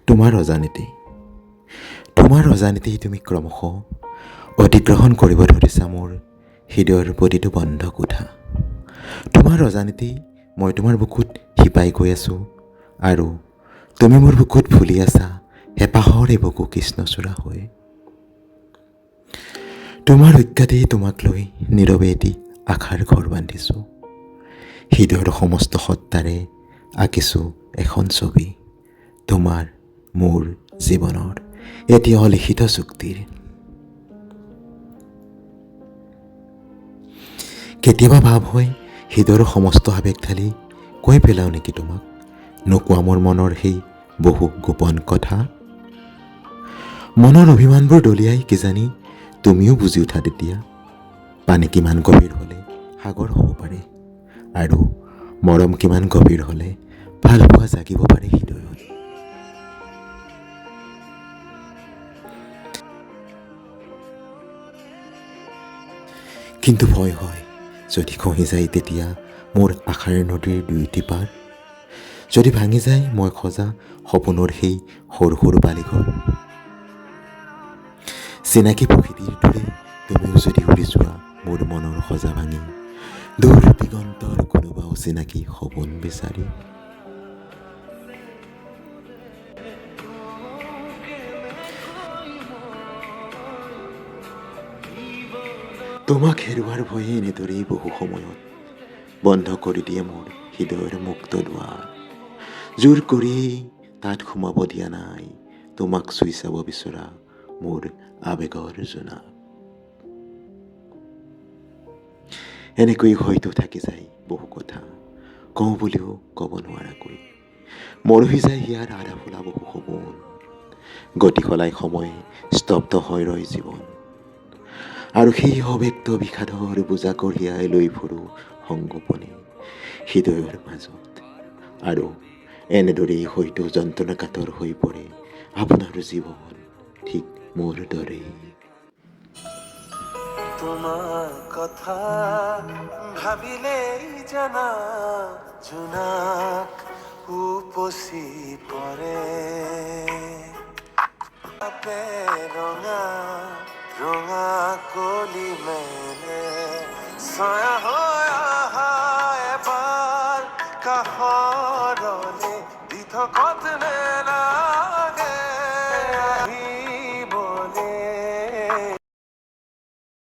তোমাৰ অজানিতেই তুমি ক্ৰমশঃ অধিগ্ৰহণ কৰিব ধৰিছা মোৰ হৃদয়ৰ প্ৰতিটো বন্ধ কোঠা। তোমাৰ অজানিতেই মই তোমাৰ বুকুত শিপাই গৈ আছোঁ আৰু তুমি মোৰ বুকুত ফুলি আছা হেঁপাহৰে বুকু কৃষ্ণচূড়া হৈ। তোমাৰ অজ্ঞাতেই তোমাক লৈ নীৰৱে এটি আশাৰ ঘৰ বান্ধিছোঁ। হৃদয়ৰ সমস্ত সত্তাৰে আঁকিছোঁ এখন ছবি, তোমাৰ মোৰ জীৱনৰ এটি অলিখিত চুক্তিৰ। কেতিয়াবা ভাৱ হয় হৃদয়ৰ সমস্ত আৱেগ ঢালি কৈ পেলাওঁ নেকি তোমাক, নোকোৱা মোৰ মনৰ সেই বহু গোপন কথা। মনৰ অভিমানবোৰ দলিয়াই কিজানি তুমিও বুজি উঠা তেতিয়া, পানী কিমান গভীৰ হ'লে সাগৰ হ'ব পাৰে আৰু মৰম কিমান গভীৰ হ'লে ভালপোৱা জাগিব পাৰে হৃদয়ত। কিন্তু ভয় হয় যদি খহি যায় তেতিয়া মোৰ আশাৰ নদীৰ দুয়োটি পাৰ, যদি ভাঙি যায় মই সজা সপোনৰ সেই সৰু সৰু বালিঘৰ। চিনাকি প্ৰকৃতিৰ দৰে তুমিও যদি উৰি যোৱা মোৰ মনৰ সজা ভাঙি দূৰ দিগন্তৰ কোনোবা অচিনাকি সপোন বিচাৰি। তোমাক হেৰুৱাৰ ভয়ে এনেদৰেই বহু সময়ত বন্ধ কৰি দিয়ে মোৰ হৃদয়ৰ মুক্ত দুৱাৰ। জোৰ কৰিয়েই তাত সোমাব দিয়া নাই তোমাক চুই চাব বিচৰা মোৰ আৱেগৰ জোনাক। এনেকৈ হয়তো থাকি যায় বহু কথা, কওঁ বুলিও ক'ব নোৱাৰাকৈ মৰহি যায় হিয়াৰ আধা ফুলা বহু সপোন। গতি সলাই সময় স্তব্ধ হৈ ৰয় জীৱন, আৰু সেই অব্যক্ত বিষাদৰ বোজা কঢ়িয়াই লৈ ফুৰোঁ সংগোপনে হৃদয়ৰ মাজত। আৰু এনেদৰেই হয়তো যন্ত্ৰণাকাতৰ হৈ পৰে আপোনাৰ জীৱন ঠিক মোৰ দৰেই। তোমাৰ কথা ভাবিলেই জানা জোনাক উপচি পৰে, ৰঙা ৰঙা কলি মেলে ছায়া হৈ আহা এবাৰ কাষৰলে দি থকা